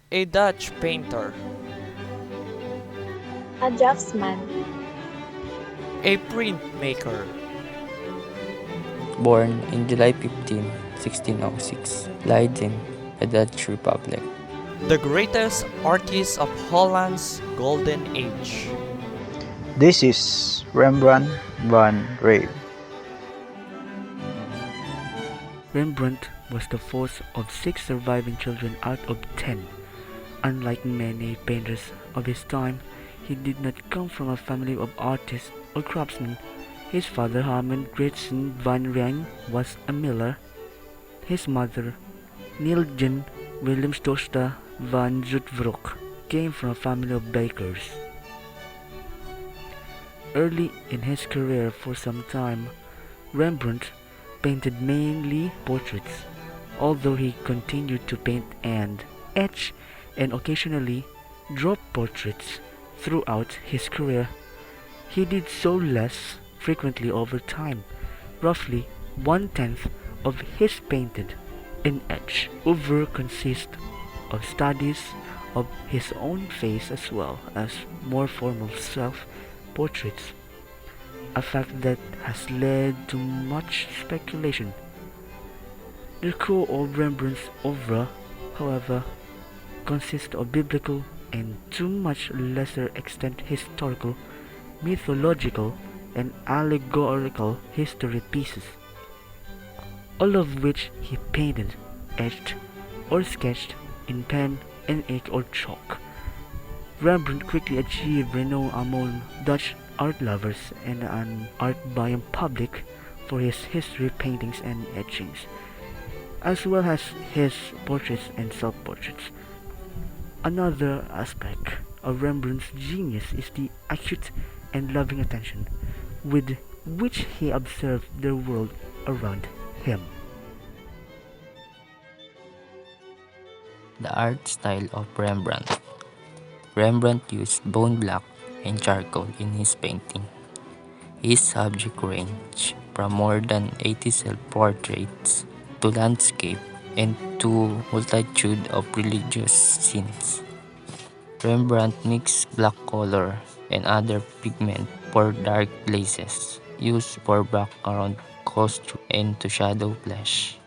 A Dutch painter. A draftsman. A printmaker. Born in July 15, 1606, Leiden, the Dutch Republic. The greatest artist of Holland's golden age. This is Rembrandt van Rijn. Rembrandt was the fourth of six surviving children out of 10. Unlike many painters of his time, he did not come from a family of artists or craftsmen. His father, Harmenszoon van Rijn, was a miller. His mother, Nieltjen Willemsdochter van Zoetvroek, came from a family of bakers. Early in his career, for some time, Rembrandt painted mainly portraits, although he continued to paint and etch and occasionally draw portraits throughout his career. He did so less frequently over time. Roughly one-tenth of his painted and etched over consist of studies of his own face as well as more formal self-portraits, a fact that has led to much speculation. The core of Rembrandt's oeuvre, however, consists of biblical and to much lesser extent historical, mythological, and allegorical history pieces, all of which he painted, etched, or sketched in pen and ink or chalk. Rembrandt quickly achieved renown among Dutch art lovers and an art buying public for his history paintings and etchings, as well as his portraits and self-portraits. Another aspect of Rembrandt's genius is the acute and loving attention with which he observed the world around him. The art style of Rembrandt. Rembrandt used bone black and charcoal in his painting. His subject ranged from more than 80 self-portraits to landscape and to multitude of religious scenes. Rembrandt mixed black color and other pigment for dark places, used for background costume and to shadow flesh.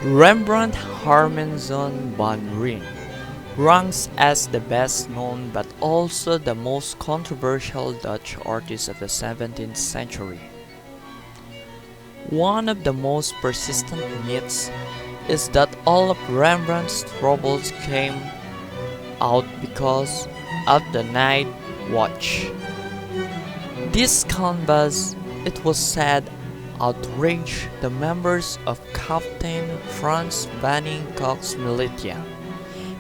Rembrandt Harmenszoon van Rijn ranks as the best known but also the most controversial Dutch artist of the 17th century. One of the most persistent myths is that all of Rembrandt's troubles came out because of the night watch. This canvas, it was said, outraged the members of Captain Franz van Cock's militia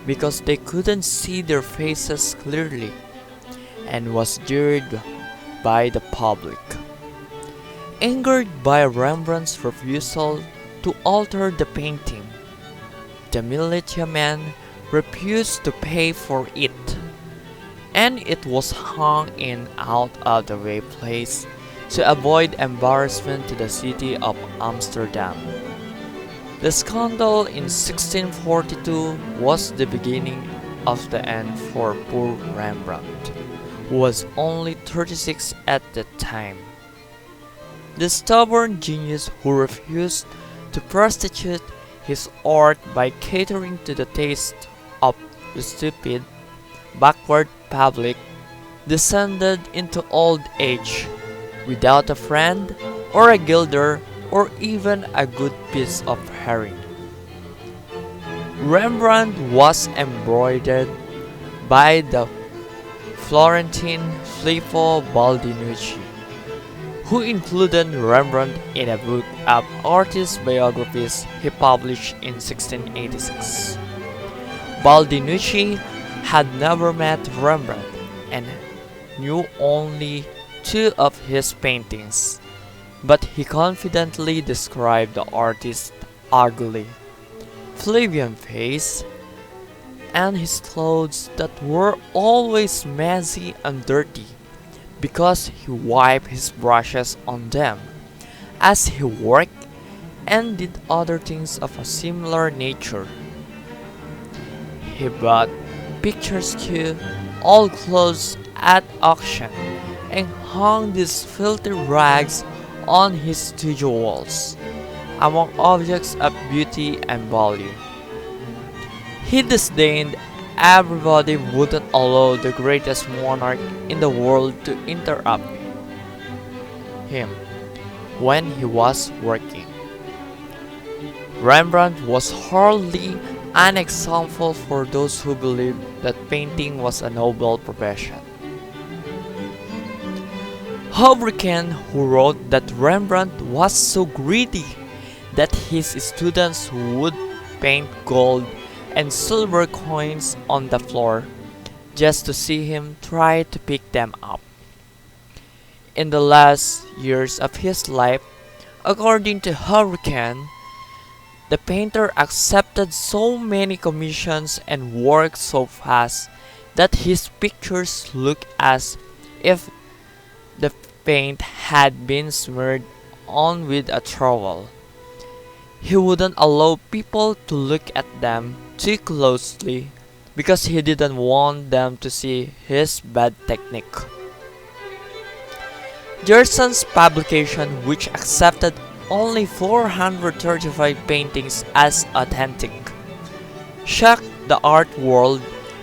because they couldn't see their faces clearly and was jeered by the public. Angered by Rembrandt's refusal to alter the painting, the militiamen refused to pay for it, and it was hung in out-of-the-way place to avoid embarrassment to the city of Amsterdam. The scandal in 1642 was the beginning of the end for poor Rembrandt, who was only 36 at the time. The stubborn genius who refused to prostitute his art by catering to the taste of the stupid, backward public, descended into old age without a friend or a gilder or even a good piece of herring. Rembrandt was embroidered by the Florentine Filippo Baldinucci, who included Rembrandt in a book of artist biographies he published in 1686. Baldinucci had never met Rembrandt and knew only two of his paintings, but he confidently described the artist's ugly, plebeian face and his clothes that were always messy and dirty because he wiped his brushes on them as he worked and did other things of a similar nature. He bought picturesque old clothes at auction and hung these filthy rags on his studio walls, among objects of beauty and value. He disdained everybody wouldn't allow the greatest monarch in the world to interrupt him when he was working. Rembrandt was hardly an example for those who believed that painting was a noble profession. Harmenszoon, who wrote that Rembrandt was so greedy that his students would paint gold and silver coins on the floor just to see him try to pick them up. In the last years of his life, according to Harmenszoon, the painter accepted so many commissions and worked so fast that his pictures look as if the paint had been smeared on with a trowel. He wouldn't allow people to look at them too closely because he didn't want them to see his bad technique. Gerson's publication, which accepted only 435 paintings as authentic, shocked the art world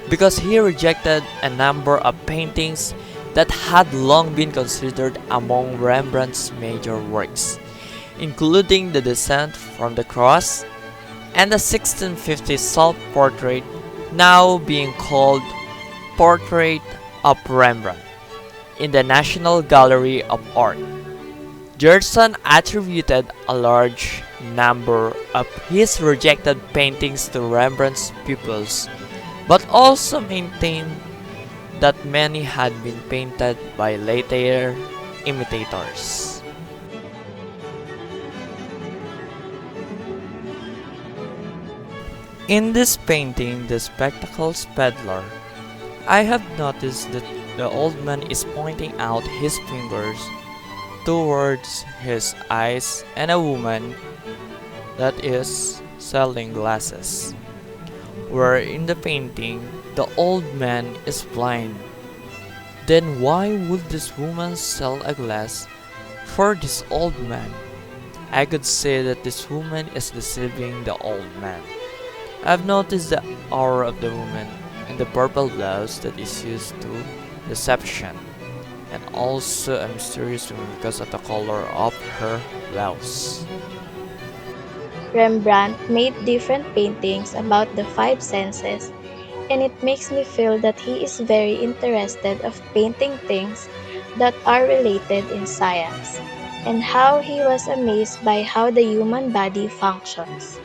because he rejected a number of paintings that had long been considered among Rembrandt's major works, including The Descent from the Cross and the 1650 self-portrait now being called Portrait of Rembrandt in the National Gallery of Art. Gerson attributed a large number of his rejected paintings to Rembrandt's pupils, but also maintained that many had been painted by later imitators. In this painting, The Spectacles Peddler, I have noticed that the old man is pointing out his fingers towards his eyes and a woman that is selling glasses, where in the painting the old man is blind. Then why would this woman sell a glass for this old man? I could say that this woman is deceiving the old man. I've noticed the aura of the woman and the purple blouse that is used to deception, and also a mysterious woman because of the color of her blouse. Rembrandt made different paintings about the five senses, and it makes me feel that he is very interested of painting things that are related in science, and how he was amazed by how the human body functions.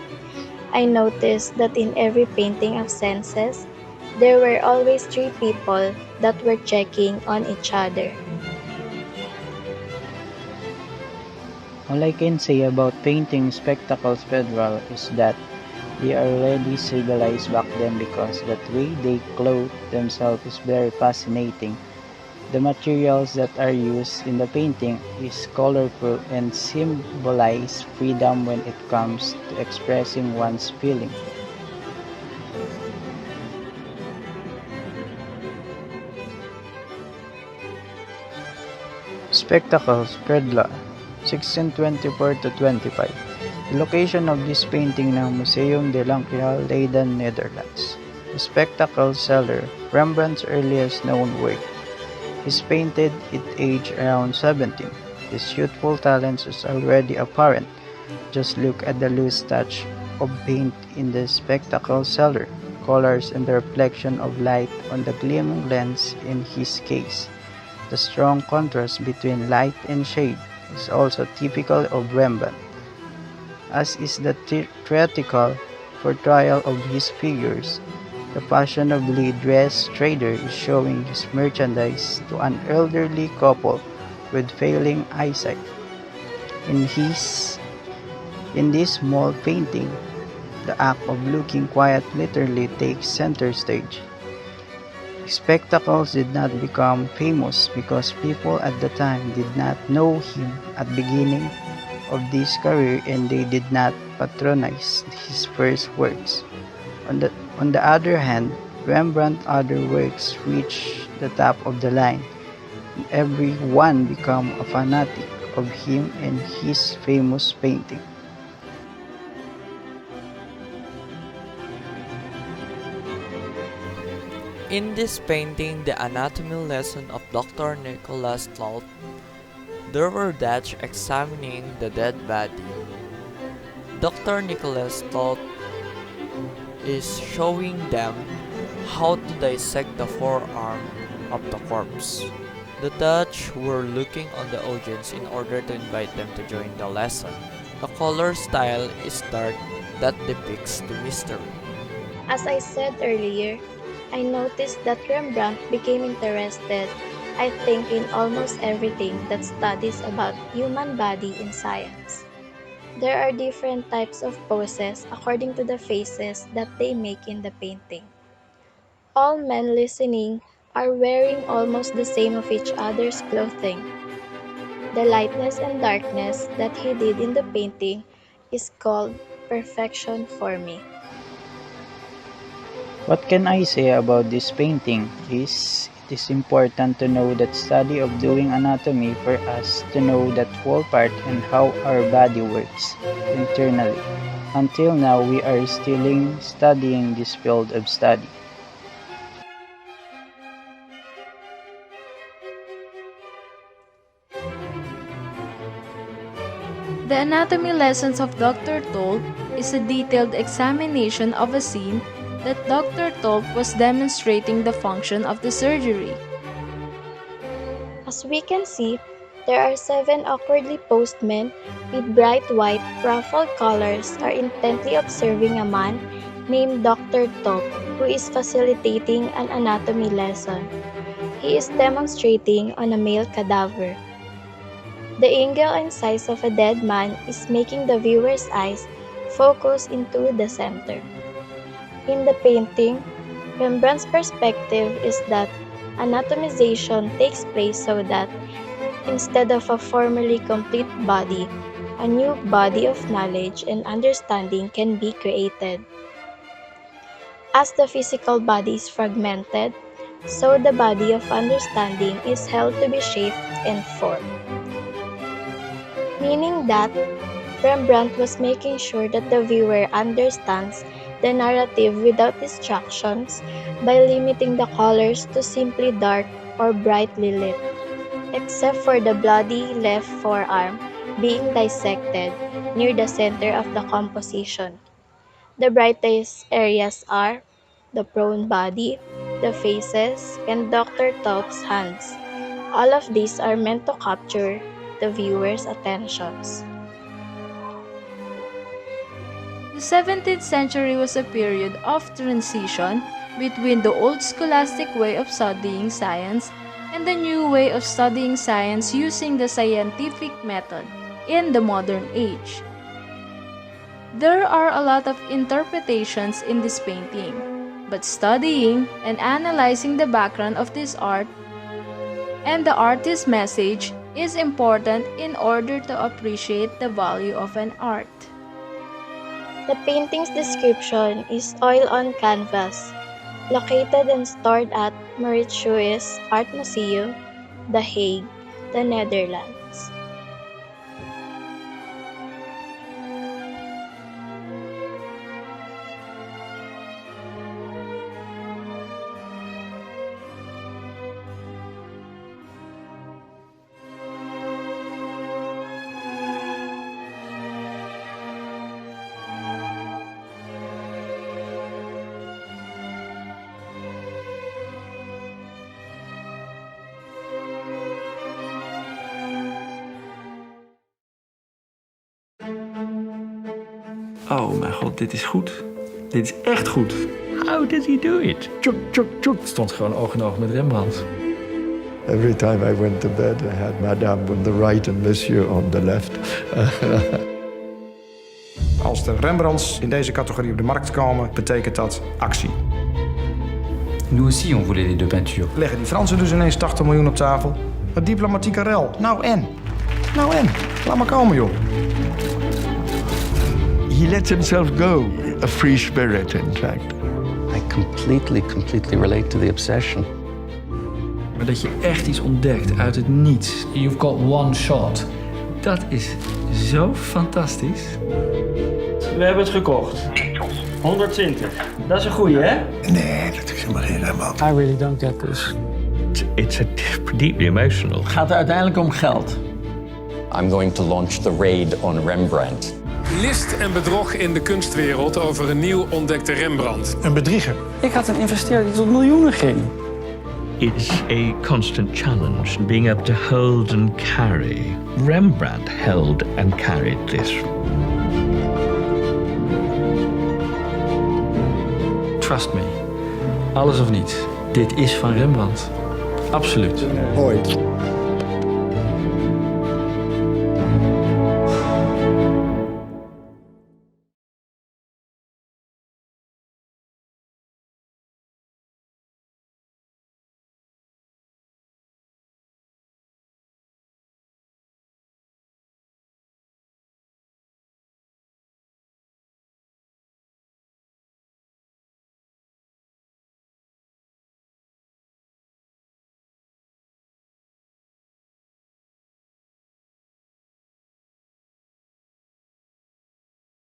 I noticed that in every painting of senses, there were always three people that were checking on each other. All I can say about painting spectacles Pedral is that they are already civilized back then because that way they clothe themselves is very fascinating. The materials that are used in the painting is colorful and symbolize freedom when it comes to expressing one's feeling. Spectacles, Predla, 1624 to 25. The location of this painting ng Museum de l'Ancreal, Leiden, Netherlands. The Spectacle Seller, Rembrandt's earliest known work. He's painted at age around 17. His youthful talents is already apparent. Just look at the loose touch of paint in the Spectacle Seller, colors and the reflection of light on the gleaming lens in his case. The strong contrast between light and shade is also typical of Rembrandt, as is the theatrical portrayal of his figures. The fashionably dressed trader is showing his merchandise to an elderly couple with failing eyesight. In this small painting, the act of looking quiet literally takes center stage. Spectacles did not become famous because people at the time did not know him at beginning of this career and they did not patronize his first works. On the other hand, Rembrandt's other works reached the top of the line. Everyone became a fanatic of him and his famous painting. In this painting, The Anatomy Lesson of Dr. Nicholas Tlaut, there were Dutch examining the dead body. Dr. Nicholas Tlaut is showing them how to dissect the forearm of the corpse. The Dutch were looking on the audience in order to invite them to join the lesson. The color style is dark that depicts the mystery. As I said earlier, I noticed that Rembrandt became interested, I think, in almost everything that studies about human body in science. There are different types of poses according to the faces that they make in the painting. All men listening are wearing almost the same of each other's clothing. The lightness and darkness that he did in the painting is called perfection for me. What can I say about this painting is it is important to know that study of doing anatomy for us to know that whole part and how our body works internally. Until now we are still studying this field of study. The anatomy lessons of Dr. Tolp is a detailed examination of a scene that Dr. Tolp was demonstrating the function of the surgery. As we can see, there are 7 awkwardly posed men with bright white, ruffled collars are intently observing a man named Dr. Tolp who is facilitating an anatomy lesson. He is demonstrating on a male cadaver. The angle and size of a dead man is making the viewer's eyes focus into the center. In the painting, Rembrandt's perspective is that anatomization takes place so that, instead of a formerly complete body, a new body of knowledge and understanding can be created. As the physical body is fragmented, so the body of understanding is held to be shaped and formed. Meaning that Rembrandt was making sure that the viewer understands the narrative without distractions by limiting the colors to simply dark or brightly lit, except for the bloody left forearm being dissected near the center of the composition. The brightest areas are the prone body, the faces, and Dr. Tolp's hands. All of these are meant to capture the viewer's attentions. The 17th century was a period of transition between the old scholastic way of studying science and the new way of studying science using the scientific method in the modern age. There are a lot of interpretations in this painting, but studying and analyzing the background of this art and the artist's message is important in order to appreciate the value of an art. The painting's description is oil on canvas, located and stored at Mauritshuis Art Museum, The Hague, the Netherlands. Oh mijn god, dit is goed. Dit is echt goed. How did he do it? Tjuk, tjuk, tjuk. Het stond gewoon oog in oog met Rembrandt. Every time I went to bed, I had Madame on the right and Monsieur on the left. Als de Rembrandts in deze categorie op de markt komen, betekent dat actie. Nous aussi, on voulait les deux peintures. Leggen die Fransen dus ineens 80 miljoen op tafel? Een diplomatieke rel. Nou en? Laat maar komen, joh. He lets himself go, a free spirit, in fact. I completely relate to the obsession. Maar dat je echt iets ontdekt uit het niets. You've got one shot. Dat is zo fantastisch. We hebben het gekocht. 120. Dat is een goeie, hè? Nee, dat is helemaal geen Rembrandt. I really don't get this. It's deeply emotional. Het gaat uiteindelijk om geld. I'm going to launch the raid on Rembrandt. List en bedrog in de kunstwereld over een nieuw ontdekte Rembrandt. Een bedrieger. Ik had een investeerder die tot miljoenen ging. It's a constant challenge, being able to hold and carry. Rembrandt held and carried this. Trust me. Alles of niets. Dit is van Rembrandt. Absoluut. Ooit.